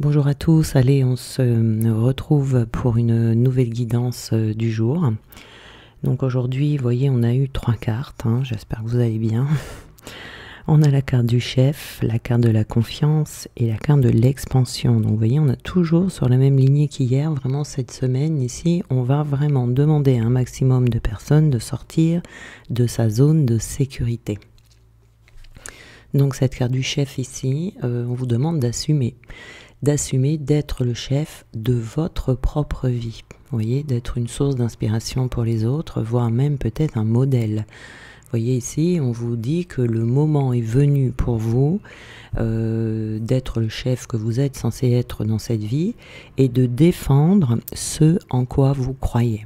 Bonjour à tous, allez, on se retrouve pour une nouvelle guidance du jour. Donc aujourd'hui, vous voyez, on a eu 3 cartes, j'espère que vous allez bien. On a la carte du chef, la carte de la confiance et la carte de l'expansion. Donc vous voyez, on a toujours sur la même lignée qu'hier, vraiment cette semaine ici, on va vraiment demander à un maximum de personnes de sortir de sa zone de sécurité. Donc cette carte du chef ici, on vous demande d'assumer d'être le chef de votre propre vie. Vous voyez, d'être une source d'inspiration pour les autres, voire même peut-être un modèle. Vous voyez ici, on vous dit que le moment est venu pour vous d'être le chef que vous êtes censé être dans cette vie et de défendre ce en quoi vous croyez.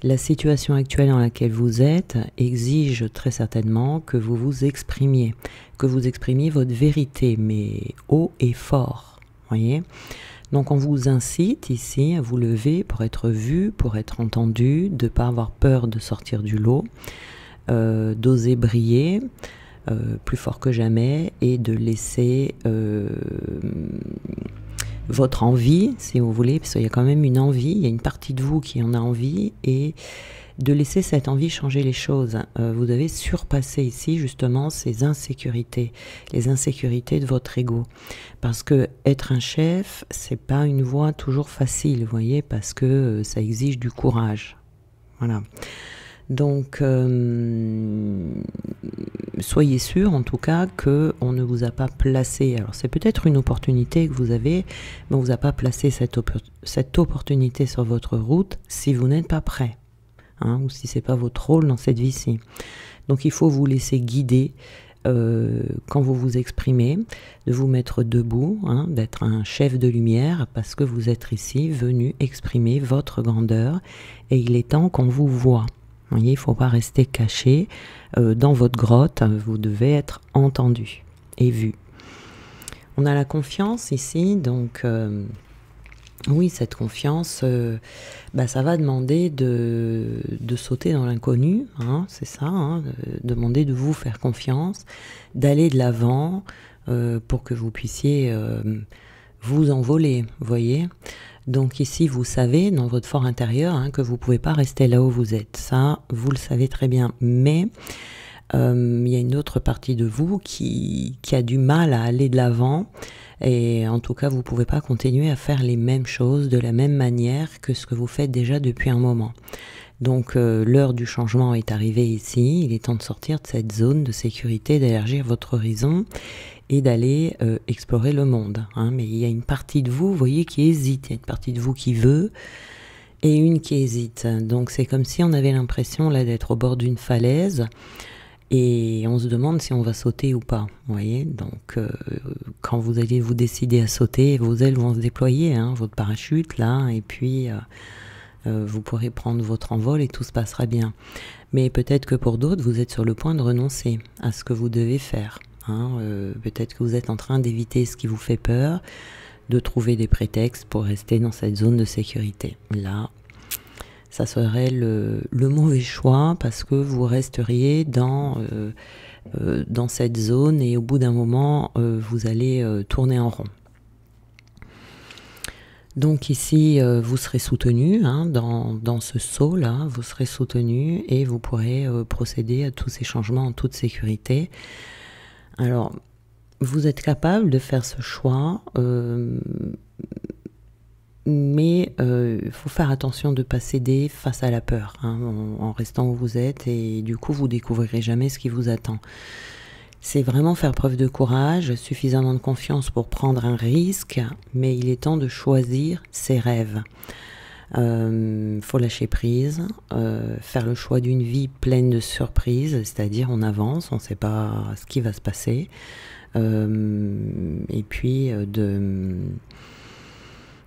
La situation actuelle dans laquelle vous êtes exige très certainement que vous vous exprimiez votre vérité, mais haut et fort. Voyez, donc on vous incite ici à vous lever pour être vu, pour être entendu, de ne pas avoir peur de sortir du lot, d'oser briller plus fort que jamais et de laisser votre envie, si vous voulez, parce qu'il y a quand même une envie, il y a une partie de vous qui en a envie, et de laisser cette envie changer les choses. Vous avez surpassé ici justement ces insécurités, les insécurités de votre ego. Parce que être un chef, c'est pas une voie toujours facile, vous voyez, parce que ça exige du courage. Voilà. Donc, soyez sûr en tout cas qu'on ne vous a pas placé. Alors c'est peut-être une opportunité que vous avez, mais on ne vous a pas placé cette opportunité sur votre route si vous n'êtes pas prêt. Ou si c'est pas votre rôle dans cette vie-ci. Donc il faut vous laisser guider quand vous vous exprimez, de vous mettre debout, d'être un chef de lumière, parce que vous êtes ici venu exprimer votre grandeur, et il est temps qu'on vous voit. Vous voyez, il ne faut pas rester caché dans votre grotte, vous devez être entendu et vu. On a la confiance ici, donc... oui, cette confiance, ça va demander de sauter dans l'inconnu, c'est ça, demander de vous faire confiance, d'aller de l'avant pour que vous puissiez vous envoler, vous voyez. Donc ici, vous savez, dans votre fort intérieur, que vous ne pouvez pas rester là où vous êtes. Ça, vous le savez très bien. Mais il y a une autre partie de vous qui a du mal à aller de l'avant. Et en tout cas, vous ne pouvez pas continuer à faire les mêmes choses de la même manière que ce que vous faites déjà depuis un moment. Donc l'heure du changement est arrivée ici, il est temps de sortir de cette zone de sécurité, d'élargir votre horizon et d'aller explorer le monde. Mais il y a une partie de vous, vous voyez, qui hésite, il y a une partie de vous qui veut et une qui hésite. Donc c'est comme si on avait l'impression là d'être au bord d'une falaise, et on se demande si on va sauter ou pas, vous voyez. Donc, quand vous allez vous décider à sauter, vos ailes vont se déployer, votre parachute, là, et puis vous pourrez prendre votre envol et tout se passera bien. Mais peut-être que pour d'autres, vous êtes sur le point de renoncer à ce que vous devez faire. Peut-être que vous êtes en train d'éviter ce qui vous fait peur, de trouver des prétextes pour rester dans cette zone de sécurité. Là, ça serait le mauvais choix, parce que vous resteriez dans cette zone et au bout d'un moment, vous allez tourner en rond. Donc ici, vous serez soutenu dans ce saut-là, vous serez soutenu et vous pourrez procéder à tous ces changements en toute sécurité. Alors, vous êtes capable de faire ce choix, mais il faut faire attention de ne pas céder face à la peur, en restant où vous êtes, et du coup vous découvrirez jamais ce qui vous attend. C'est vraiment faire preuve de courage, suffisamment de confiance pour prendre un risque, mais il est temps de choisir ses rêves. Faut lâcher prise, faire le choix d'une vie pleine de surprises, c'est-à-dire on avance, on ne sait pas ce qui va se passer, et puis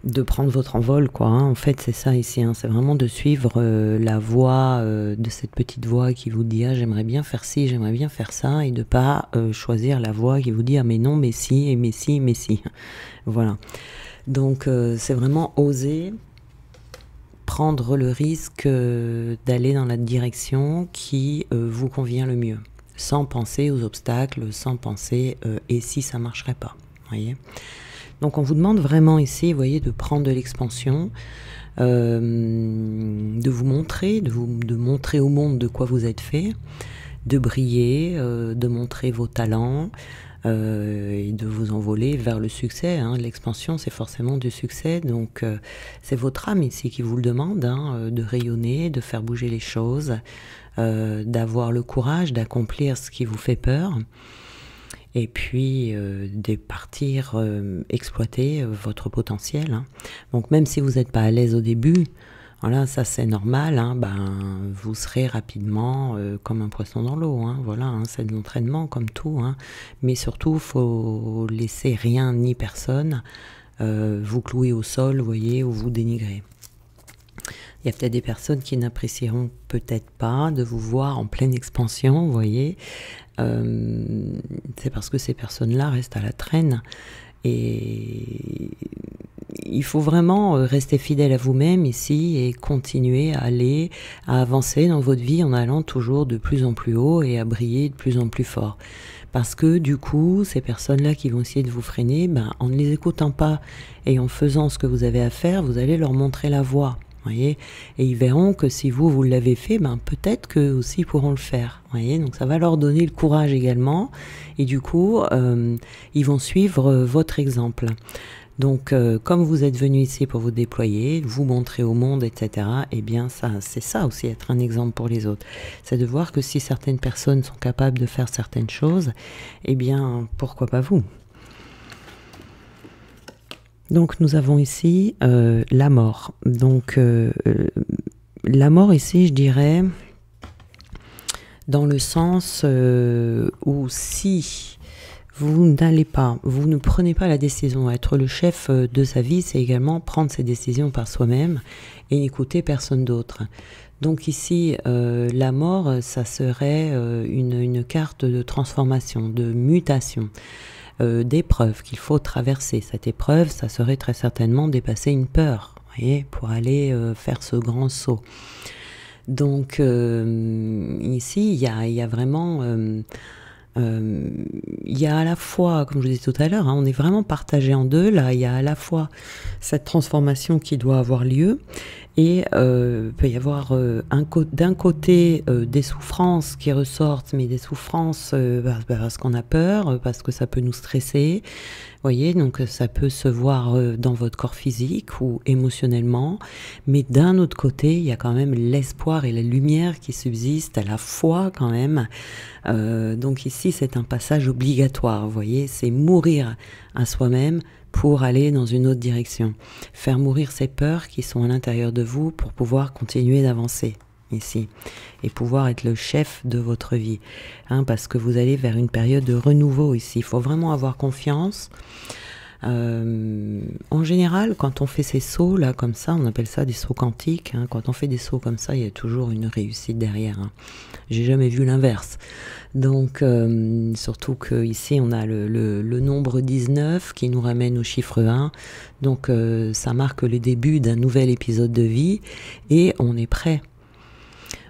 de prendre votre envol, quoi. En fait, c'est ça ici, c'est vraiment de suivre la voix de cette petite voix qui vous dit « Ah, j'aimerais bien faire ci, j'aimerais bien faire ça », et de pas choisir la voix qui vous dit « Ah, mais non, mais si, et mais si, mais si ». Voilà. Donc, c'est vraiment oser prendre le risque d'aller dans la direction qui vous convient le mieux, sans penser aux obstacles, sans penser « Et si ça marcherait pas », voyez. Donc on vous demande vraiment ici, vous voyez, de prendre de l'expansion, de vous montrer, de montrer au monde de quoi vous êtes fait, de briller, de montrer vos talents et de vous envoler vers le succès. Hein. L'expansion, c'est forcément du succès, donc c'est votre âme ici qui vous le demande, hein, de rayonner, de faire bouger les choses, d'avoir le courage d'accomplir ce qui vous fait peur. Et puis de partir exploiter votre potentiel. Hein. Donc même si vous n'êtes pas à l'aise au début, voilà, ça c'est normal, hein, vous serez rapidement comme un poisson dans l'eau. Hein, voilà, hein, c'est de l'entraînement comme tout. Hein, mais surtout, il faut laisser rien ni personne vous clouer au sol, vous voyez, ou vous dénigrer. Il y a peut-être des personnes qui n'apprécieront peut-être pas de vous voir en pleine expansion, vous voyez. C'est parce que ces personnes-là restent à la traîne. Et il faut vraiment rester fidèle à vous-même ici et continuer à aller, à avancer dans votre vie en allant toujours de plus en plus haut et à briller de plus en plus fort. Parce que du coup, ces personnes-là qui vont essayer de vous freiner, en ne les écoutant pas et en faisant ce que vous avez à faire, vous allez leur montrer la voie. Voyez, et ils verront que si vous l'avez fait, peut-être qu'eux aussi ils pourront le faire. Voyez, donc ça va leur donner le courage également. Et du coup, ils vont suivre votre exemple. Donc, comme vous êtes venu ici pour vous déployer, vous montrer au monde, etc., eh bien, c'est ça aussi, être un exemple pour les autres. C'est de voir que si certaines personnes sont capables de faire certaines choses, eh bien, pourquoi pas vous ? Donc nous avons ici la mort. Donc la mort ici, je dirais, dans le sens où si vous n'allez pas, vous ne prenez pas la décision, être le chef de sa vie, c'est également prendre ses décisions par soi-même et n'écouter personne d'autre. Donc ici, la mort, ça serait une carte de transformation, de mutation. D'épreuves qu'il faut traverser. Cette épreuve, ça serait très certainement dépasser une peur, voyez, pour aller faire ce grand saut. Donc ici, il y a vraiment... il y a à la fois, comme je vous disais tout à l'heure, hein, on est vraiment partagé en deux. Là, il y a à la fois cette transformation qui doit avoir lieu et peut y avoir d'un côté des souffrances qui ressortent, mais des souffrances parce qu'on a peur, parce que ça peut nous stresser. Vous voyez, donc ça peut se voir dans votre corps physique ou émotionnellement, mais d'un autre côté, il y a quand même l'espoir et la lumière qui subsistent, à la foi quand même. Donc ici, c'est un passage obligatoire, vous voyez, c'est mourir à soi-même pour aller dans une autre direction. Faire mourir ces peurs qui sont à l'intérieur de vous pour pouvoir continuer d'avancer ici et pouvoir être le chef de votre vie, hein, parce que vous allez vers une période de renouveau ici. Il faut vraiment avoir confiance. En général, quand on fait ces sauts là comme ça, on appelle ça des sauts quantiques, hein. Quand on fait des sauts comme ça, il y a toujours une réussite derrière, hein. J'ai jamais vu l'inverse. Donc surtout que ici on a le nombre 19 qui nous ramène au chiffre 1. Donc ça marque le début d'un nouvel épisode de vie et on est prêt.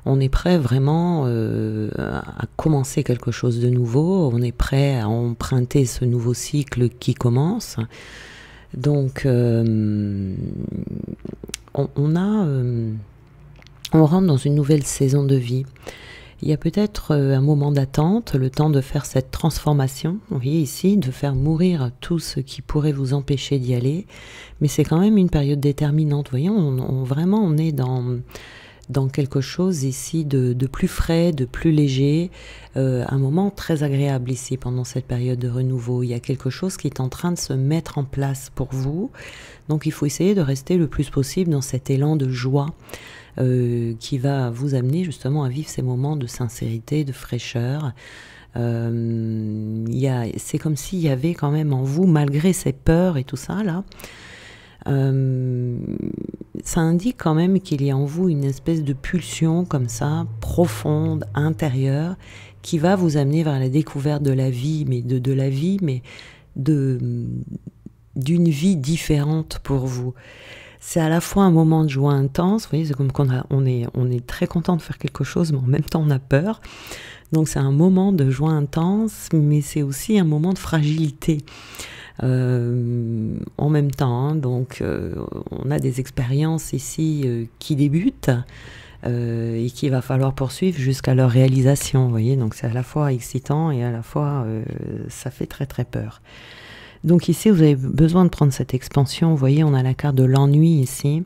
On est prêt vraiment à commencer quelque chose de nouveau, on est prêt à emprunter ce nouveau cycle qui commence. Donc on rentre dans une nouvelle saison de vie. Il y a peut-être un moment d'attente, le temps de faire cette transformation, vous voyez ici, de faire mourir tout ce qui pourrait vous empêcher d'y aller, mais c'est quand même une période déterminante, vous voyez, vraiment on est dans quelque chose ici de plus frais, de plus léger, un moment très agréable ici pendant cette période de renouveau. Il y a quelque chose qui est en train de se mettre en place pour vous, donc il faut essayer de rester le plus possible dans cet élan de joie qui va vous amener justement à vivre ces moments de sincérité, de fraîcheur. C'est comme s'il y avait quand même en vous, malgré ces peurs et tout ça là, ça indique quand même qu'il y a en vous une espèce de pulsion comme ça, profonde, intérieure, qui va vous amener vers la découverte de la vie, mais de la vie, mais d'une vie différente pour vous. C'est à la fois un moment de joie intense, vous voyez, c'est comme on est très content de faire quelque chose, mais en même temps on a peur. Donc c'est un moment de joie intense, mais c'est aussi un moment de fragilité. en même temps, hein, donc on a des expériences ici qui débutent et qu'il va falloir poursuivre jusqu'à leur réalisation, vous voyez, donc c'est à la fois excitant et à la fois ça fait très très peur. Donc ici vous avez besoin de prendre cette expansion, vous voyez, on a la carte de l'ennui ici.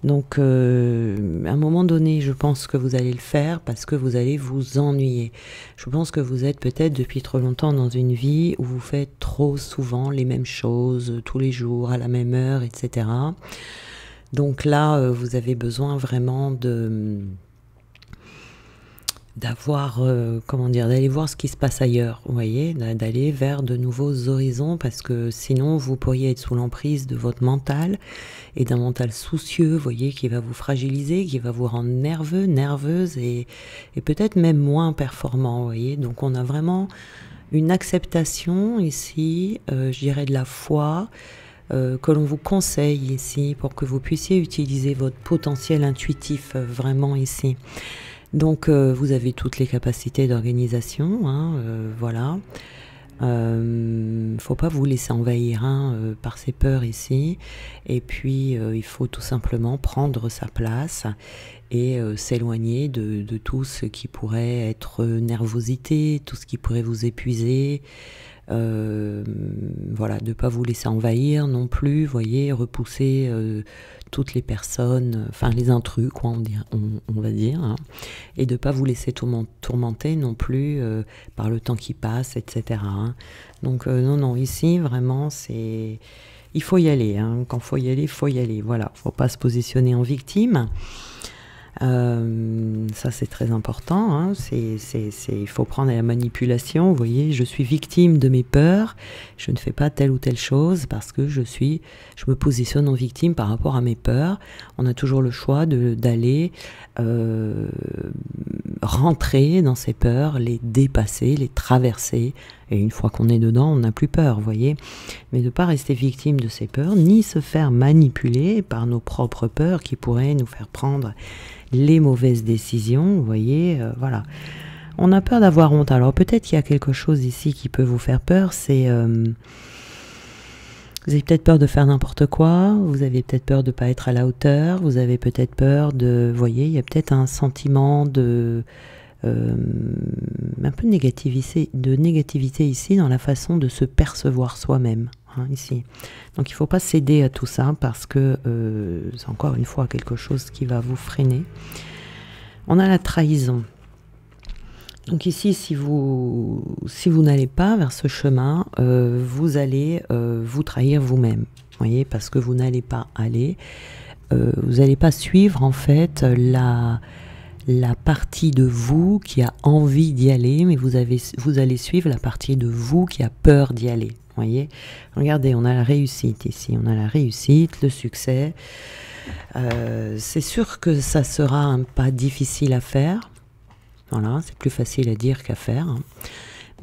Donc, à un moment donné, je pense que vous allez le faire parce que vous allez vous ennuyer. Je pense que vous êtes peut-être depuis trop longtemps dans une vie où vous faites trop souvent les mêmes choses, tous les jours, à la même heure, etc. Donc là, vous avez besoin vraiment d'avoir, comment dire, d'aller voir ce qui se passe ailleurs, vous voyez, d'aller vers de nouveaux horizons, parce que sinon vous pourriez être sous l'emprise de votre mental, et d'un mental soucieux, vous voyez, qui va vous fragiliser, qui va vous rendre nerveux, nerveuse, et peut-être même moins performant, vous voyez. Donc on a vraiment une acceptation ici, je dirais de la foi, que l'on vous conseille ici, pour que vous puissiez utiliser votre potentiel intuitif vraiment ici. Donc vous avez toutes les capacités d'organisation, hein, voilà. Faut pas vous laisser envahir par ces peurs ici. Et puis il faut tout simplement prendre sa place et s'éloigner de tout ce qui pourrait être nervosité, tout ce qui pourrait vous épuiser. Voilà, de ne pas vous laisser envahir non plus, voyez, repousser toutes les personnes, enfin les intrus, quoi, on va dire, hein, et de ne pas vous laisser tourmenter non plus par le temps qui passe, etc. Hein. Donc non, ici, vraiment, il faut y aller, hein. Quand il faut y aller, voilà, faut pas se positionner en victime. Ça c'est très important, hein. Il faut prendre la manipulation, vous voyez, je suis victime de mes peurs, je ne fais pas telle ou telle chose parce que je me positionne en victime par rapport à mes peurs. On a toujours le choix d'aller rentrer dans ces peurs, les dépasser, les traverser, et une fois qu'on est dedans, on n'a plus peur, vous voyez, mais de ne pas rester victime de ces peurs, ni se faire manipuler par nos propres peurs qui pourraient nous faire prendre les mauvaises décisions, vous voyez, voilà. On a peur d'avoir honte. Alors peut-être qu'il y a quelque chose ici qui peut vous faire peur, c'est... vous avez peut-être peur de faire n'importe quoi, vous avez peut-être peur de ne pas être à la hauteur, vous avez peut-être peur de... Vous voyez, il y a peut-être un sentiment de... un peu de négativité ici dans la façon de se percevoir soi-même. Ici. Donc il ne faut pas céder à tout ça parce que c'est encore une fois quelque chose qui va vous freiner. On a la trahison. Donc ici, si vous n'allez pas vers ce chemin, vous allez vous trahir vous-même. Voyez, parce que vous n'allez pas aller, vous n'allez pas suivre en fait la partie de vous qui a envie d'y aller, mais vous allez suivre la partie de vous qui a peur d'y aller. Voyez, regardez, on a la réussite ici, on a la réussite, le succès. C'est sûr que ça sera un pas difficile à faire. Voilà, c'est plus facile à dire qu'à faire. Hein.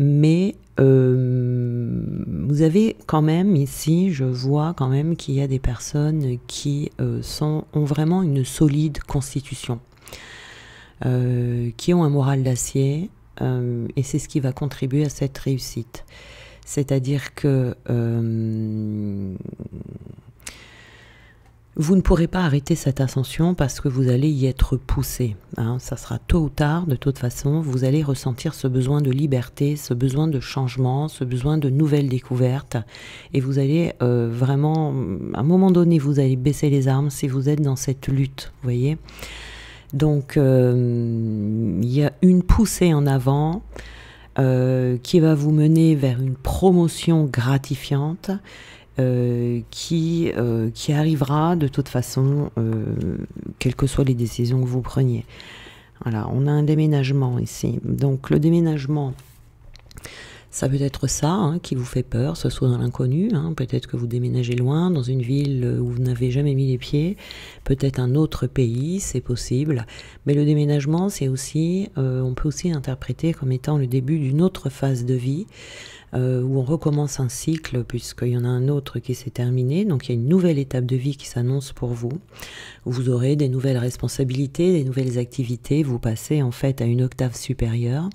Mais vous avez quand même ici, je vois quand même qu'il y a des personnes qui ont vraiment une solide constitution, qui ont un moral d'acier, et c'est ce qui va contribuer à cette réussite. C'est-à-dire que vous ne pourrez pas arrêter cette ascension parce que vous allez y être poussé. Hein. Ça sera tôt ou tard, de toute façon, vous allez ressentir ce besoin de liberté, ce besoin de changement, ce besoin de nouvelles découvertes. Et vous allez vraiment, à un moment donné, vous allez baisser les armes si vous êtes dans cette lutte, vous voyez. Donc, il y a une poussée en avant qui va vous mener vers une promotion gratifiante qui arrivera de toute façon, quelles que soient les décisions que vous preniez. Voilà, on a un déménagement ici. Donc le déménagement, ça peut être ça hein, qui vous fait peur, ce soit dans l'inconnu. Hein, peut-être que vous déménagez loin, dans une ville où vous n'avez jamais mis les pieds. Peut-être un autre pays, c'est possible. Mais le déménagement, c'est aussi, on peut aussi interpréter comme étant le début d'une autre phase de vie, où on recommence un cycle, puisqu'il y en a un autre qui s'est terminé. Donc il y a une nouvelle étape de vie qui s'annonce pour vous. Vous aurez des nouvelles responsabilités, des nouvelles activités. Vous passez en fait à une octave supérieure.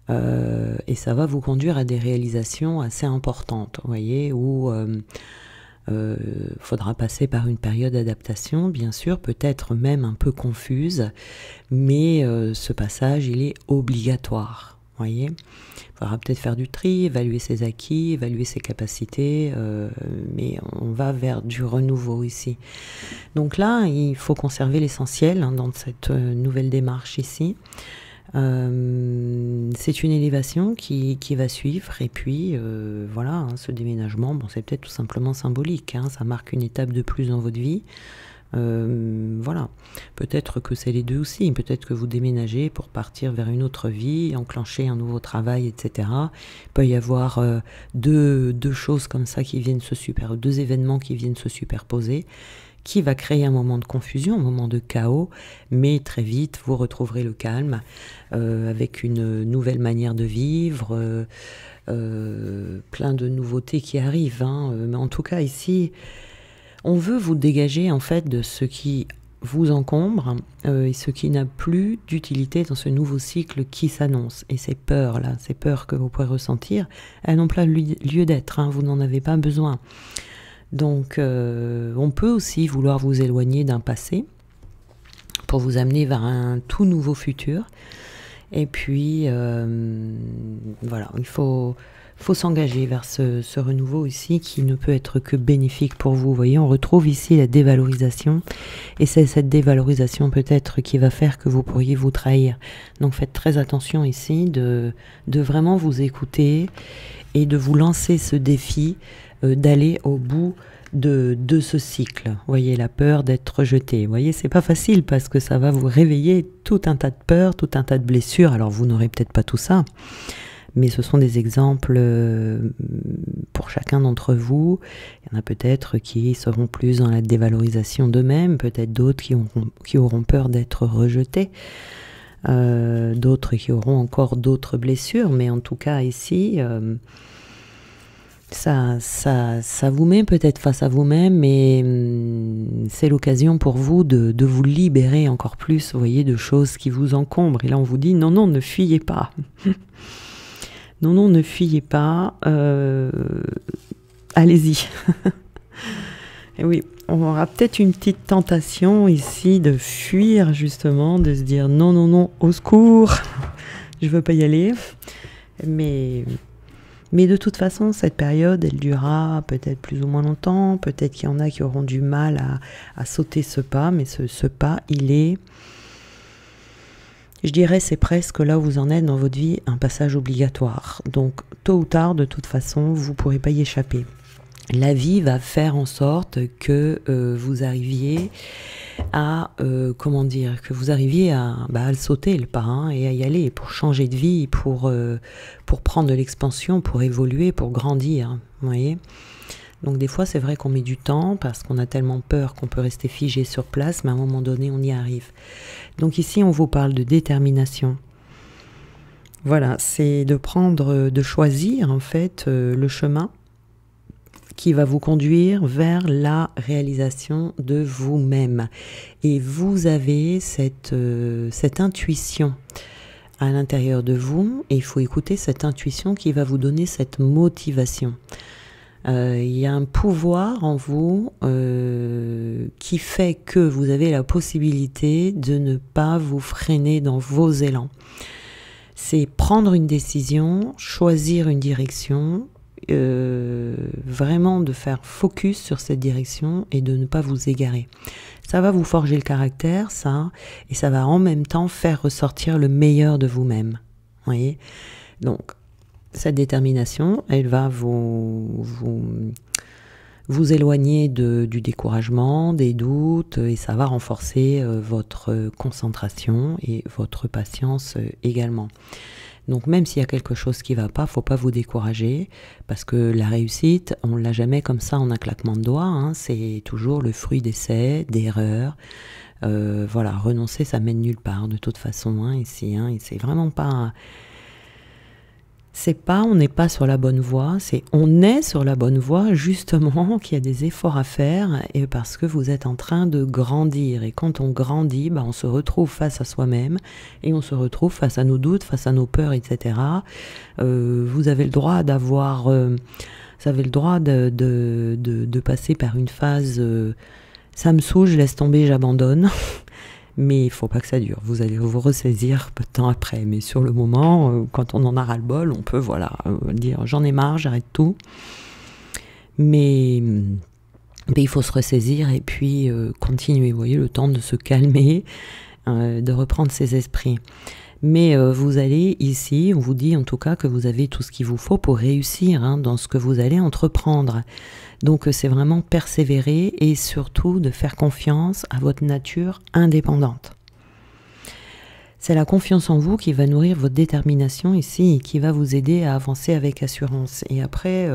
Et ça va vous conduire à des réalisations assez importantes, vous voyez, où faudra passer par une période d'adaptation, bien sûr, peut-être même un peu confuse, mais ce passage, il est obligatoire, vous voyez. Il faudra peut-être faire du tri, évaluer ses acquis, évaluer ses capacités, mais on va vers du renouveau ici. Donc là, il faut conserver l'essentiel hein, dans cette nouvelle démarche ici. C'est une élévation qui va suivre et puis voilà, hein, ce déménagement, bon, c'est peut-être tout simplement symbolique, hein, ça marque une étape de plus dans votre vie. Voilà, peut-être que c'est les deux aussi, peut-être que vous déménagez pour partir vers une autre vie, enclencher un nouveau travail, etc. Il peut y avoir deux choses comme ça qui viennent deux événements qui viennent se superposer, qui va créer un moment de confusion, un moment de chaos, mais très vite vous retrouverez le calme avec une nouvelle manière de vivre, plein de nouveautés qui arrivent, hein, mais en tout cas ici on veut vous dégager en fait de ce qui vous encombre et ce qui n'a plus d'utilité dans ce nouveau cycle qui s'annonce. Et ces peurs-là, ces peurs que vous pouvez ressentir, elles n'ont pas lieu d'être, hein, vous n'en avez pas besoin. Donc on peut aussi vouloir vous éloigner d'un passé pour vous amener vers un tout nouveau futur. Et puis voilà, il faut s'engager vers ce renouveau ici qui ne peut être que bénéfique pour vous. Vous voyez, on retrouve ici la dévalorisation et c'est cette dévalorisation peut-être qui va faire que vous pourriez vous trahir. Donc faites très attention ici de vraiment vous écouter et de vous lancer ce défi d'aller au bout de ce cycle. Vous voyez, la peur d'être rejeté. Vous voyez, c'est pas facile parce que ça va vous réveiller tout un tas de peurs, tout un tas de blessures. Alors vous n'aurez peut-être pas tout ça, mais ce sont des exemples pour chacun d'entre vous. Il y en a peut-être qui seront plus dans la dévalorisation d'eux-mêmes, peut-être d'autres qui auront peur d'être rejetés, d'autres qui auront encore d'autres blessures, mais en tout cas ici, ça vous met peut-être face à vous-même, mais c'est l'occasion pour vous de vous libérer encore plus, vous voyez, de choses qui vous encombrent. Et là on vous dit non, non, ne fuyez pas. Non, non, ne fuyez pas, allez-y. Et oui, on aura peut-être une petite tentation ici de fuir justement, de se dire non, non, non, au secours, je veux pas y aller. Mais de toute façon, cette période, elle durera peut-être plus ou moins longtemps, peut-être qu'il y en a qui auront du mal à sauter ce pas, mais ce pas, il est... Je dirais, c'est presque là où vous en êtes dans votre vie, un passage obligatoire. Donc, tôt ou tard, de toute façon, vous ne pourrez pas y échapper. La vie va faire en sorte que vous arriviez à, que vous arriviez à le sauter, le pas, hein, et à y aller, pour changer de vie, pour prendre de l'expansion, pour évoluer, pour grandir, vous voyez. Donc des fois, c'est vrai qu'on met du temps parce qu'on a tellement peur qu'on peut rester figé sur place, mais à un moment donné, on y arrive. Donc ici, on vous parle de détermination. Voilà, c'est de choisir en fait le chemin qui va vous conduire vers la réalisation de vous-même. Et vous avez cette intuition à l'intérieur de vous, et il faut écouter cette intuition qui va vous donner cette motivation. Il y a un pouvoir en vous qui fait que vous avez la possibilité de ne pas vous freiner dans vos élans. C'est prendre une décision, choisir une direction, vraiment de faire focus sur cette direction et de ne pas vous égarer. Ça va vous forger le caractère, ça, et ça va en même temps faire ressortir le meilleur de vous-même. Vous voyez ? Donc, cette détermination, elle va vous éloigner du découragement, des doutes, et ça va renforcer votre concentration et votre patience également. Donc même s'il y a quelque chose qui ne va pas, faut pas vous décourager, parce que la réussite, on ne l'a jamais comme ça en un claquement de doigts, hein, c'est toujours le fruit d'essais, d'erreurs. Voilà, renoncer, ça mène nulle part de toute façon, hein, ici, hein, et c'est vraiment pas... C'est pas on n'est pas sur la bonne voie, c'est on est sur la bonne voie, justement, qu'il y a des efforts à faire, et parce que vous êtes en train de grandir. Et quand on grandit, on se retrouve face à soi-même, et on se retrouve face à nos doutes, face à nos peurs, etc. Vous avez le droit d'avoir... vous avez le droit de passer par une phase ça me saoule, je laisse tomber, j'abandonne. Mais il faut pas que ça dure. Vous allez vous ressaisir peu de temps après. Mais sur le moment, quand on en a ras-le-bol, on peut dire j'en ai marre, j'arrête tout. Mais il faut se ressaisir et puis continuer. Vous voyez, le temps de se calmer, de reprendre ses esprits. Mais vous allez ici, on vous dit en tout cas que vous avez tout ce qu'il vous faut pour réussir dans ce que vous allez entreprendre. Donc c'est vraiment persévérer et surtout de faire confiance à votre nature indépendante. C'est la confiance en vous qui va nourrir votre détermination ici et qui va vous aider à avancer avec assurance. Et après,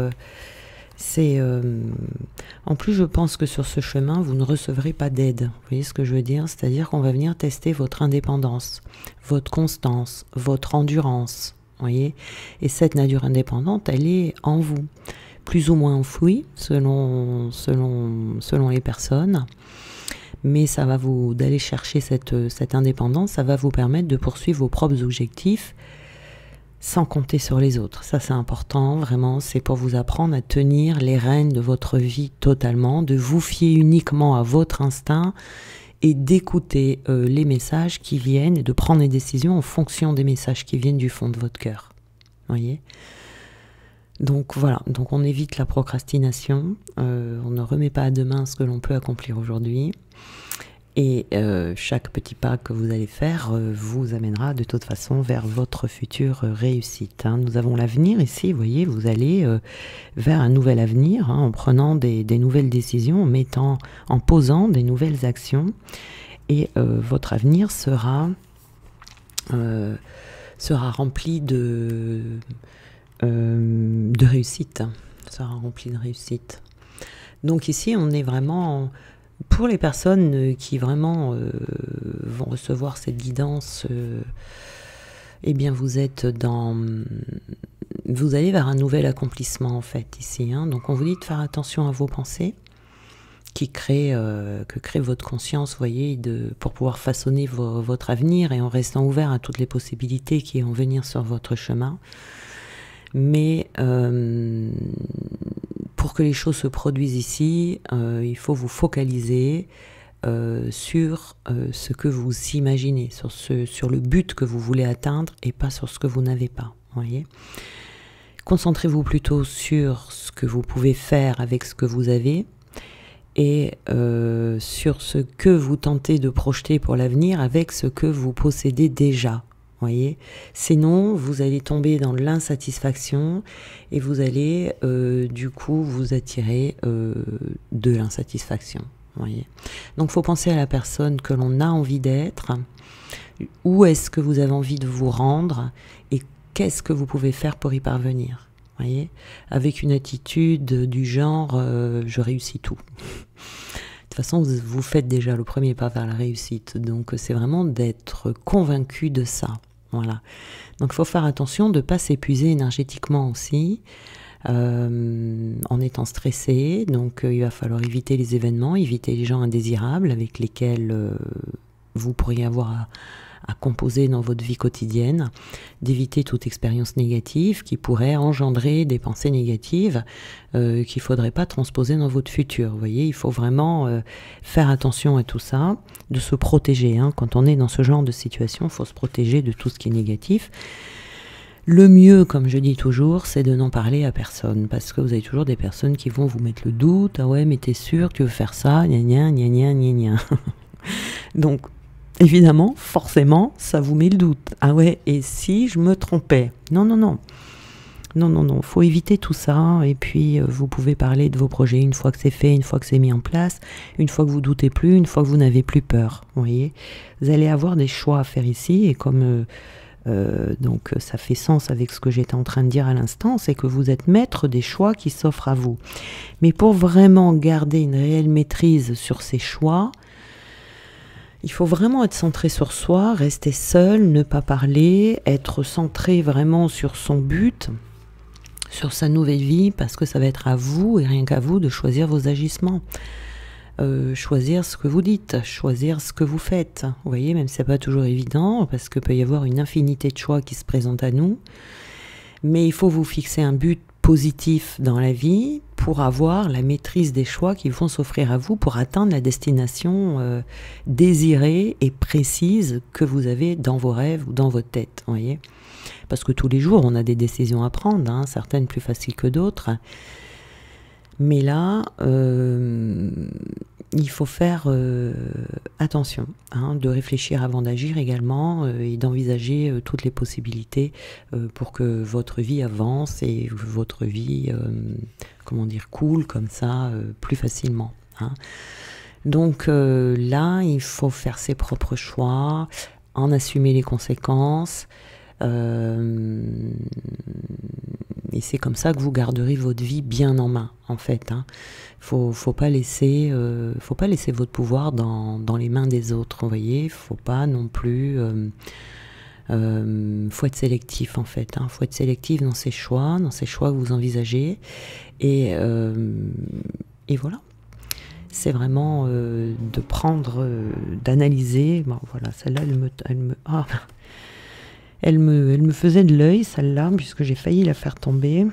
en plus je pense que sur ce chemin, vous ne recevrez pas d'aide. Vous voyez ce que je veux dire? C'est-à-dire qu'on va venir tester votre indépendance, votre constance, votre endurance. Voyez, et cette nature indépendante, elle est en vous. Plus ou moins enfouie selon les personnes, mais ça va vous d'aller chercher cette indépendance, ça va vous permettre de poursuivre vos propres objectifs sans compter sur les autres. Ça c'est important, vraiment, c'est pour vous apprendre à tenir les rênes de votre vie totalement, de vous fier uniquement à votre instinct et d'écouter les messages qui viennent et de prendre des décisions en fonction des messages qui viennent du fond de votre cœur. Voyez ? Donc voilà, donc on évite la procrastination, on ne remet pas à demain ce que l'on peut accomplir aujourd'hui, et chaque petit pas que vous allez faire vous amènera de toute façon vers votre future réussite. Nous avons l'avenir ici, vous voyez, vous allez vers un nouvel avenir en prenant des nouvelles décisions, en posant des nouvelles actions, et votre avenir sera rempli de réussite, ça sera rempli de réussite. Donc ici on est vraiment, pour les personnes qui vraiment vont recevoir cette guidance, eh bien vous allez vers un nouvel accomplissement en fait ici, donc on vous dit de faire attention à vos pensées que crée votre conscience, vous voyez, pour pouvoir façonner votre avenir et en restant ouvert à toutes les possibilités qui vont venir sur votre chemin. Mais pour que les choses se produisent ici, il faut vous focaliser sur ce que vous imaginez, sur le but que vous voulez atteindre et pas sur ce que vous n'avez pas. Voyez ? Concentrez-vous plutôt sur ce que vous pouvez faire avec ce que vous avez et sur ce que vous tentez de projeter pour l'avenir avec ce que vous possédez déjà. Voyez, sinon vous allez tomber dans l'insatisfaction et vous allez du coup vous attirer de l'insatisfaction. Voyez, donc faut penser à la personne que l'on a envie d'être, où est-ce que vous avez envie de vous rendre et qu'est-ce que vous pouvez faire pour y parvenir. Voyez, avec une attitude du genre je réussis tout. De toute façon, vous faites déjà le premier pas vers la réussite, donc c'est vraiment d'être convaincu de ça. Voilà. Donc il faut faire attention de ne pas s'épuiser énergétiquement aussi, en étant stressé. Donc il va falloir éviter les événements, éviter les gens indésirables avec lesquels vous pourriez avoir à composer dans votre vie quotidienne, d'éviter toute expérience négative qui pourrait engendrer des pensées négatives qu'il ne faudrait pas transposer dans votre futur. Vous voyez, il faut vraiment faire attention à tout ça, de se protéger. Quand on est dans ce genre de situation, il faut se protéger de tout ce qui est négatif. Le mieux, comme je dis toujours, c'est de n'en parler à personne, parce que vous avez toujours des personnes qui vont vous mettre le doute. Ah ouais, mais t'es sûr, tu veux faire ça, gna gna gna gna gna gna. Donc, évidemment, forcément, ça vous met le doute. Ah ouais, et si je me trompais? Non, non, non. Non, non, non, faut éviter tout ça. Et puis, vous pouvez parler de vos projets une fois que c'est fait, une fois que c'est mis en place, une fois que vous doutez plus, une fois que vous n'avez plus peur. Vous voyez, vous allez avoir des choix à faire ici. Et comme donc ça fait sens avec ce que j'étais en train de dire à l'instant, c'est que vous êtes maître des choix qui s'offrent à vous. Mais pour vraiment garder une réelle maîtrise sur ces choix, Il faut vraiment être centré sur soi, rester seul, ne pas parler, être centré vraiment sur son but, sur sa nouvelle vie, parce que ça va être à vous et rien qu'à vous de choisir vos agissements. Choisir ce que vous dites, choisir ce que vous faites. Vous voyez, même si c'est pas toujours évident, parce qu'il peut y avoir une infinité de choix qui se présentent à nous. Mais il faut vous fixer un but positif dans la vie pour avoir la maîtrise des choix qui vont s'offrir à vous pour atteindre la destination désirée et précise que vous avez dans vos rêves ou dans votre tête. Vous voyez, parce que tous les jours, on a des décisions à prendre, hein, certaines plus faciles que d'autres. Mais là, il faut faire attention, hein, de réfléchir avant d'agir également et d'envisager toutes les possibilités pour que votre vie avance et votre vie, comment dire, coule comme ça plus facilement. Hein. Donc là, il faut faire ses propres choix, en assumer les conséquences. Et c'est comme ça que vous garderez votre vie bien en main, en fait. Hein. Faut pas laisser votre pouvoir dans les mains des autres, vous voyez. Faut pas non plus... faut être sélectif, en fait. Hein. Faut être sélectif dans ses choix que vous envisagez. Et voilà. C'est vraiment de prendre, d'analyser. Bon, voilà, celle-là, elle me faisait de l'œil, celle-là, puisque j'ai failli la faire tomber.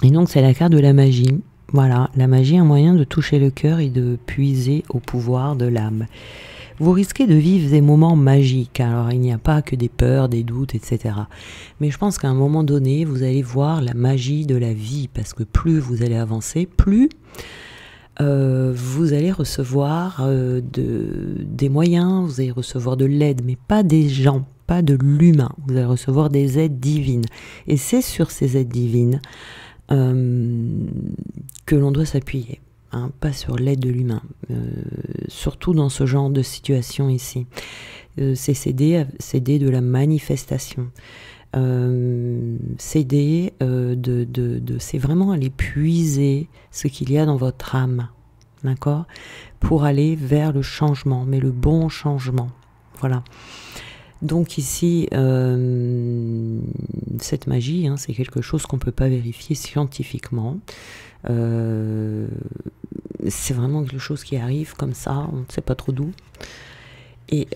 Et donc, c'est la carte de la magie. Voilà, la magie est un moyen de toucher le cœur et de puiser au pouvoir de l'âme. Vous risquez de vivre des moments magiques. Alors, il n'y a pas que des peurs, des doutes, etc. Mais je pense qu'à un moment donné, vous allez voir la magie de la vie, parce que plus vous allez avancer, plus vous allez recevoir des moyens, vous allez recevoir de l'aide, mais pas des gens, pas de l'humain. Vous allez recevoir des aides divines. Et c'est sur ces aides divines que l'on doit s'appuyer, hein, pas sur l'aide de l'humain. Surtout dans ce genre de situation ici. C'est céder de la manifestation. C'est vraiment aller puiser ce qu'il y a dans votre âme, d'accord, pour aller vers le changement, mais le bon changement. Voilà. Donc ici, cette magie, hein, c'est quelque chose qu'on ne peut pas vérifier scientifiquement. C'est vraiment quelque chose qui arrive comme ça, on ne sait pas trop d'où. Et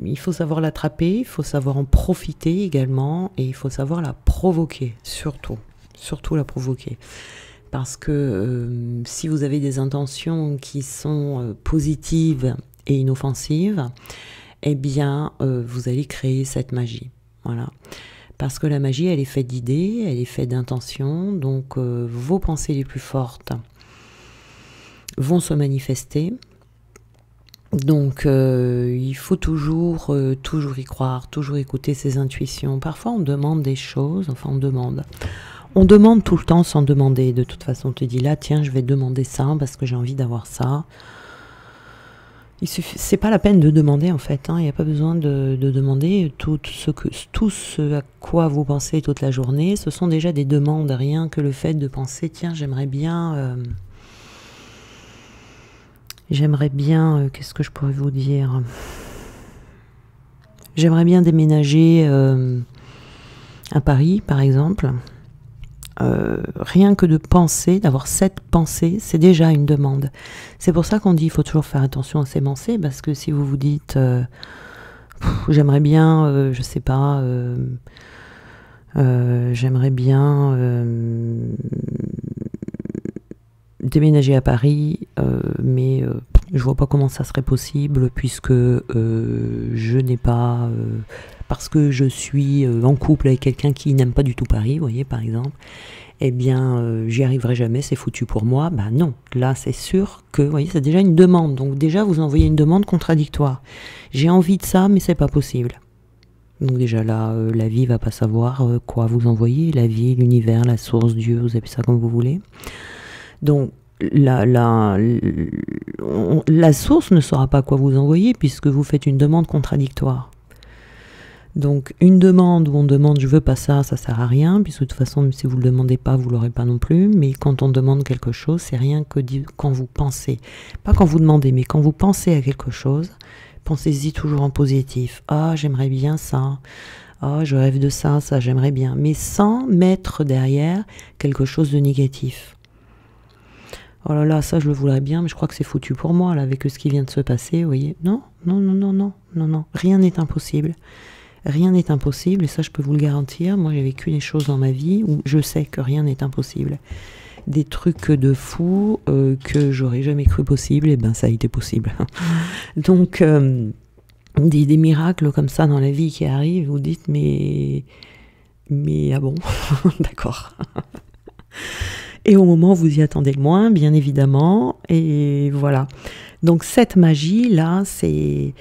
il faut savoir l'attraper, il faut savoir en profiter également, et il faut savoir la provoquer, surtout la provoquer. Parce que si vous avez des intentions qui sont positives et inoffensives, eh bien, vous allez créer cette magie. Voilà. Parce que la magie, elle est faite d'idées, elle est faite d'intentions, donc vos pensées les plus fortes vont se manifester. Donc, il faut toujours y croire, toujours écouter ses intuitions. Parfois, on demande des choses, enfin, on demande tout le temps sans demander. De toute façon, on te dit là, tiens, je vais demander ça parce que j'ai envie d'avoir ça. C'est pas la peine de demander, en fait. Hein, il n'y a pas besoin de demander. Tout ce à quoi vous pensez toute la journée, ce sont déjà des demandes. Rien que le fait de penser, tiens, j'aimerais bien, qu'est-ce que je pourrais vous dire? J'aimerais bien déménager à Paris, par exemple. Rien que de penser, d'avoir cette pensée, c'est déjà une demande. C'est pour ça qu'on dit qu'il faut toujours faire attention à ses pensées, parce que si vous vous dites j'aimerais bien, je sais pas, j'aimerais bien déménager à Paris, mais je vois pas comment ça serait possible puisque je n'ai pas, parce que je suis en couple avec quelqu'un qui n'aime pas du tout Paris, vous voyez, par exemple, eh bien, j'y arriverai jamais, c'est foutu pour moi. Ben non, là, c'est sûr que, vous voyez, c'est déjà une demande. Donc déjà, vous envoyez une demande contradictoire. J'ai envie de ça, mais c'est pas possible. Donc déjà là, la vie va pas savoir quoi vous envoyer. La vie, l'univers, la source, Dieu, vous appelez ça comme vous voulez. Donc la source ne saura pas quoi vous envoyer puisque vous faites une demande contradictoire. Donc une demande où on demande je veux pas ça, ça sert à rien, puisque de toute façon si vous le demandez pas, vous l'aurez pas non plus. Mais quand on demande quelque chose, c'est rien que quand vous pensez, pas quand vous demandez, mais quand vous pensez à quelque chose, pensez-y toujours en positif. Ah, j'aimerais bien ça. Ah, je rêve de ça, ça j'aimerais bien, mais sans mettre derrière quelque chose de négatif. Oh là là, ça je le voudrais bien, mais je crois que c'est foutu pour moi là avec ce qui vient de se passer, vous voyez. Non, non, non, non, non, non, non, rien n'est impossible. Rien n'est impossible, et ça je peux vous le garantir. Moi j'ai vécu des choses dans ma vie où je sais que rien n'est impossible. Des trucs de fou que j'aurais jamais cru possible, et ben ça a été possible. Donc des miracles comme ça dans la vie qui arrivent, vous dites mais ah bon, d'accord. Et au moment où vous y attendez le moins, bien évidemment, et voilà. Donc cette magie là, c'est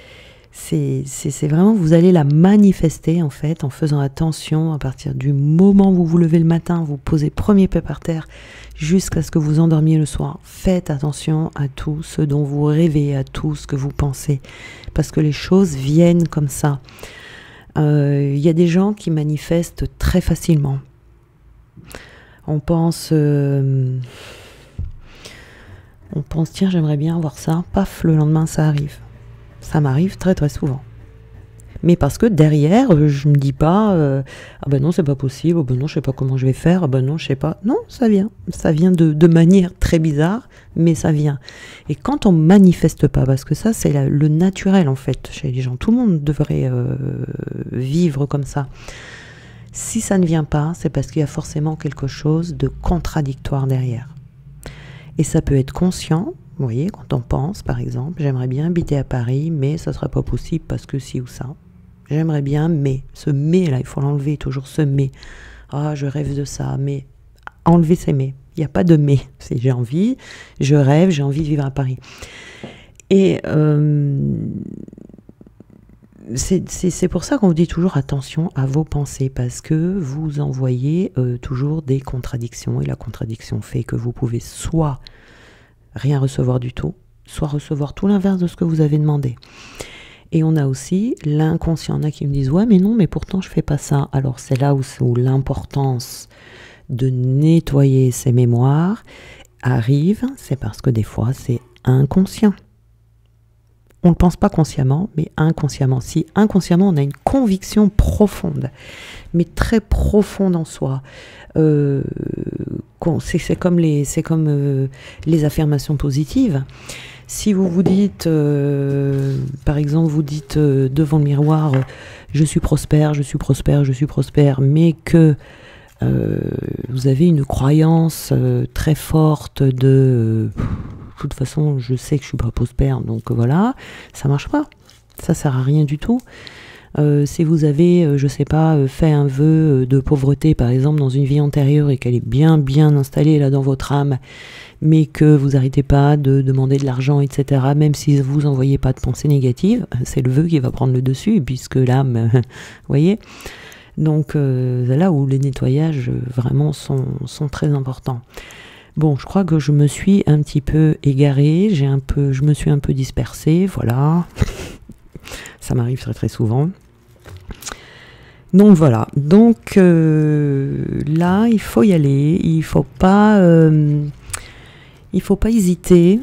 vraiment, vous allez la manifester en fait en faisant attention à partir du moment où vous vous levez le matin, vous posez premier pied par terre jusqu'à ce que vous endormiez le soir. Faites attention à tout ce dont vous rêvez, à tout ce que vous pensez, parce que les choses viennent comme ça. Y a des gens qui manifestent très facilement. On pense, tiens, j'aimerais bien avoir ça, paf, le lendemain ça arrive. Ça m'arrive très très souvent. Mais parce que derrière, je me dis pas ah ben non c'est pas possible, ah ben non je sais pas comment je vais faire, ah ben non je sais pas. Non, ça vient de manière très bizarre, mais ça vient. Et quand on manifeste pas, parce que ça c'est le naturel en fait chez les gens, tout le monde devrait vivre comme ça. Si ça ne vient pas, c'est parce qu'il y a forcément quelque chose de contradictoire derrière. Et ça peut être conscient. Vous voyez, quand on pense, par exemple, j'aimerais bien habiter à Paris, mais ça ne sera pas possible parce que ci ou ça. J'aimerais bien, mais. Ce mais là, il faut l'enlever, toujours ce mais. Ah, je rêve de ça, mais. Enlever ces mais. Il n'y a pas de mais. C'est j'ai envie, je rêve, j'ai envie de vivre à Paris. Et c'est pour ça qu'on vous dit toujours attention à vos pensées, parce que vous envoyez toujours des contradictions, et la contradiction fait que vous pouvez soit rien recevoir du tout, soit recevoir tout l'inverse de ce que vous avez demandé. Et on a aussi l'inconscient. Il y en a qui me disent ouais mais non, mais pourtant je fais pas ça. Alors c'est là où l'importance de nettoyer ses mémoires arrive, c'est parce que des fois c'est inconscient. On ne le pense pas consciemment, mais inconsciemment. Si inconsciemment on a une conviction profonde, mais très profonde en soi, c'est comme les affirmations positives. Si vous vous dites, par exemple, vous dites devant le miroir, je suis prospère, je suis prospère, je suis prospère, mais que vous avez une croyance très forte de de toute façon, je sais que je suis pas prospère, donc voilà, ça marche pas. Ça sert à rien du tout. Si vous avez, je sais pas, fait un vœu de pauvreté, par exemple, dans une vie antérieure et qu'elle est bien installée là dans votre âme, mais que vous n'arrêtez pas de demander de l'argent, etc., même si vous n'envoyez pas de pensée négative, c'est le vœu qui va prendre le dessus, puisque l'âme, vous voyez. Donc là où les nettoyages vraiment sont très importants. Bon, je crois que je me suis un petit peu égarée, je me suis un peu dispersée, voilà. Ça m'arrive très très souvent. Donc voilà, donc là il faut y aller, il faut pas hésiter,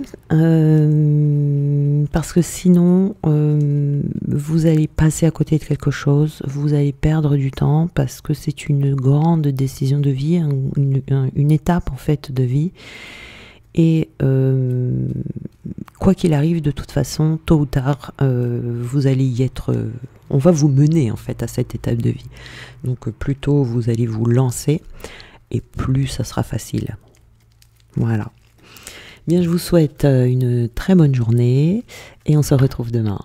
parce que sinon vous allez passer à côté de quelque chose, vous allez perdre du temps, parce que c'est une grande décision de vie, une étape en fait de vie. Et quoi qu'il arrive, de toute façon, tôt ou tard, vous allez y être. On va vous mener en fait à cette étape de vie. Donc plus tôt vous allez vous lancer, et plus ça sera facile. Voilà. Bien, je vous souhaite une très bonne journée, et on se retrouve demain.